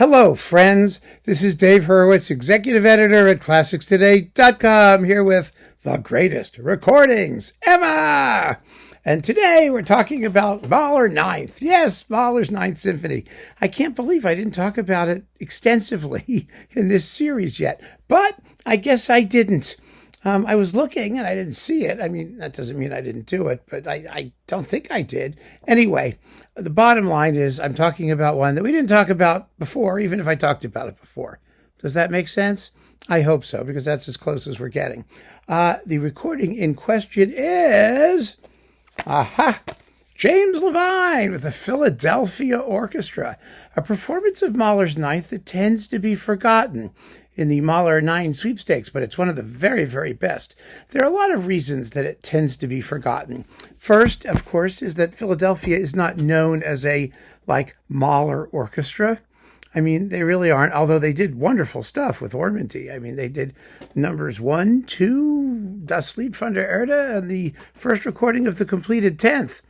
Hello, friends. This is Dave Hurwitz, executive editor at ClassicsToday.com, here with the greatest recordings ever. And today we're talking about Mahler Ninth. Yes, Mahler's Ninth Symphony. I can't believe I didn't talk about it extensively in this series yet, but I guess I didn't. I was looking and I didn't see it. I mean, that doesn't mean I didn't do it, but I don't think I did. Anyway, the bottom line is I'm talking about one that we didn't talk about before, even if I talked about it before. Does that make sense? I hope so, because that's as close as we're getting. The recording in question is, James Levine with the Philadelphia Orchestra, a performance of Mahler's Ninth that tends to be forgotten in the Mahler 9 sweepstakes, but it's one of the very, very best. There are a lot of reasons that it tends to be forgotten. First, of course, is that Philadelphia is not known as a, Mahler orchestra. I mean, they really aren't, although they did wonderful stuff with Ormonty. I mean, they did numbers 1, 2, Das Lied von der Erde, and the first recording of the completed 10th.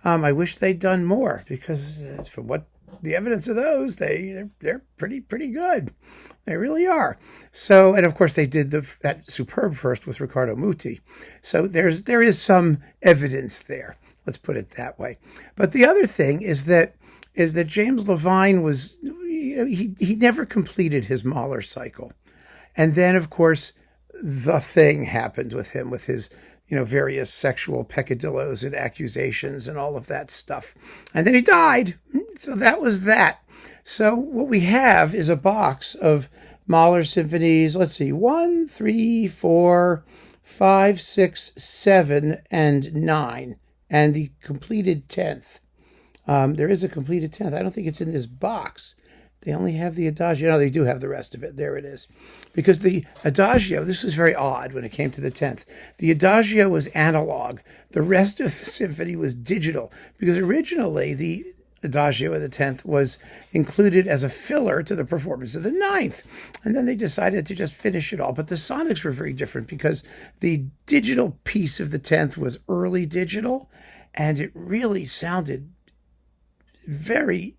I wish they'd done more, because for what the evidence of those, they're pretty good. They really are. So, and of course they did that superb first with Riccardo Muti. So there is some evidence there. Let's put it that way. But the other thing is that James Levine was, he never completed his Mahler cycle. And then of course the thing happened with him, with his various sexual peccadillos and accusations and all of that stuff. And then he died. So that was that. So what we have is a box of Mahler symphonies. Let's see, 1, 3, 4, 5, 6, 7, and 9. And the completed 10th. There is a completed 10th. I don't think it's in this box. They only have the Adagio. No, they do have the rest of it. There it is. Because the Adagio, this was very odd when it came to the 10th. The Adagio was analog. The rest of the symphony was digital. Because originally, the Adagio of the 10th was included as a filler to the performance of the 9th. And then they decided to just finish it all. But the sonics were very different because the digital piece of the 10th was early digital. And it really sounded very,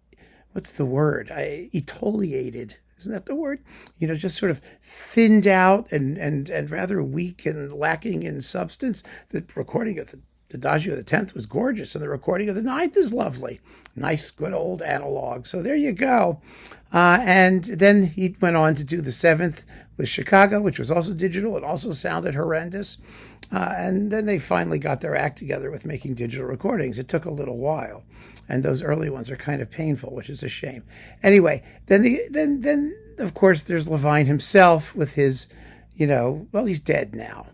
what's the word? Etoliated. Isn't that the word? Just sort of thinned out and rather weak and lacking in substance. The recording of the Adagio of the 10th was gorgeous, and the recording of the 9th is lovely. Nice, good old analog. So there you go. And then he went on to do the 7th with Chicago, which was also digital. It also sounded horrendous. And then they finally got their act together with making digital recordings. It took a little while. And those early ones are kind of painful, which is a shame. Anyway, then of course there's Levine himself with his, he's dead now.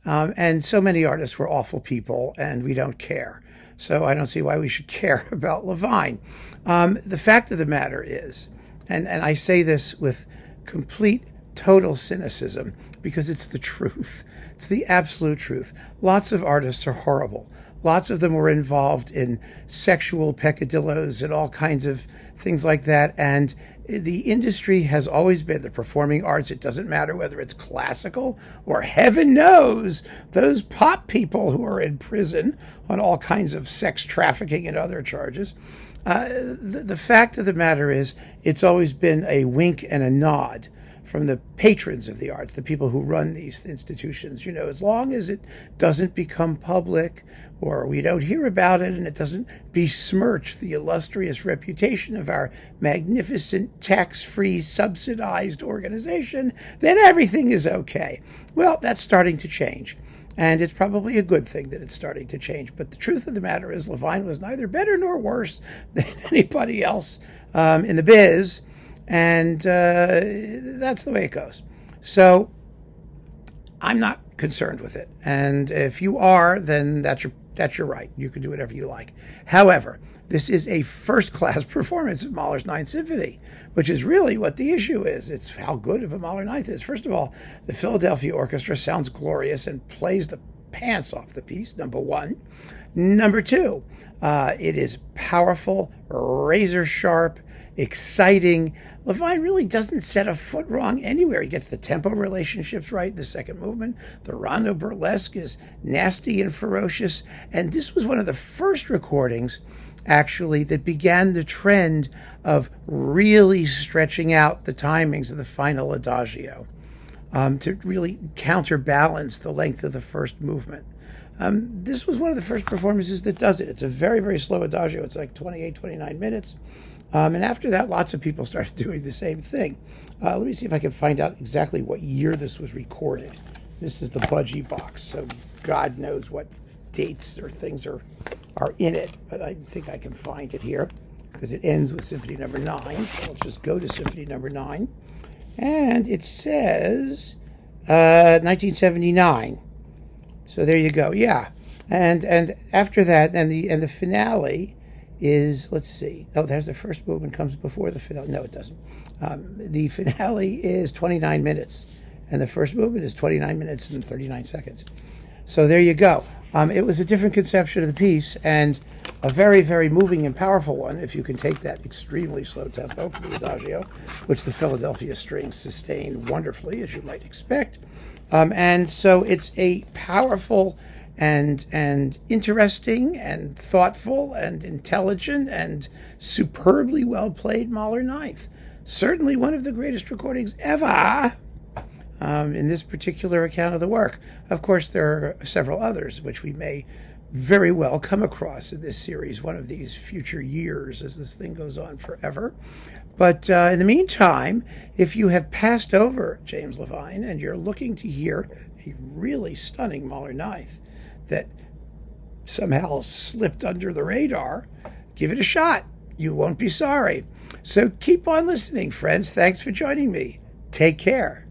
And so many artists were awful people, and we don't care. So I don't see why we should care about Levine. The fact of the matter is, and I say this with complete, total cynicism, because it's the truth. It's the absolute truth. Lots of artists are horrible. Lots of them were involved in sexual peccadillos and all kinds of things like that. And the industry has always been, the performing arts, it doesn't matter whether it's classical or, heaven knows, those pop people who are in prison on all kinds of sex trafficking and other charges. The fact of the matter is, it's always been a wink and a nod from the patrons of the arts, the people who run these institutions. As long as it doesn't become public, or we don't hear about it, and it doesn't besmirch the illustrious reputation of our magnificent, tax-free, subsidized organization, then everything is okay. Well, that's starting to change. And it's probably a good thing that it's starting to change. But the truth of the matter is, Levine was neither better nor worse than anybody else in the biz. And that's the way it goes. So I'm not concerned with it. And if you are, then that's your right. You can do whatever you like. However, this is a first-class performance of Mahler's Ninth Symphony, which is really what the issue is. It's how good of a Mahler Ninth is. First of all, the Philadelphia Orchestra sounds glorious and plays the pants off the piece, number one. Number two, it is powerful, razor-sharp, exciting. Levine really doesn't set a foot wrong anywhere. He gets the tempo relationships right, the second movement. The rondo burlesque is nasty and ferocious. And this was one of the first recordings actually, that began the trend of really stretching out the timings of the final adagio to really counterbalance the length of the first movement. This was one of the first performances that does it. It's a very, very slow adagio. It's like 28, 29 minutes. And after that, lots of people started doing the same thing. Let me see if I can find out exactly what year this was recorded. This is the budgie box, so God knows what dates or things are in it, but I think I can find it here because it ends with Symphony number 9. So let's just go to Symphony number 9. And it says 1979. So there you go. Yeah. And after that, and the finale is, let's see. Oh, there's the first movement comes before the finale. No, it doesn't. The finale is 29 minutes, and the first movement is 29 minutes and 39 seconds. So there you go. It was a different conception of the piece, and a very, very moving and powerful one, if you can take that extremely slow tempo for the adagio, which the Philadelphia strings sustain wonderfully, as you might expect. And so it's a powerful and interesting and thoughtful and intelligent and superbly well-played Mahler Ninth. Certainly one of the greatest recordings ever in this particular account of the work. Of course, there are several others which we may very well come across in this series one of these future years as this thing goes on forever. But in the meantime, if you have passed over James Levine and you're looking to hear a really stunning Mahler Ninth that somehow slipped under the radar, give it a shot. You won't be sorry. So keep on listening, friends. Thanks for joining me. Take care.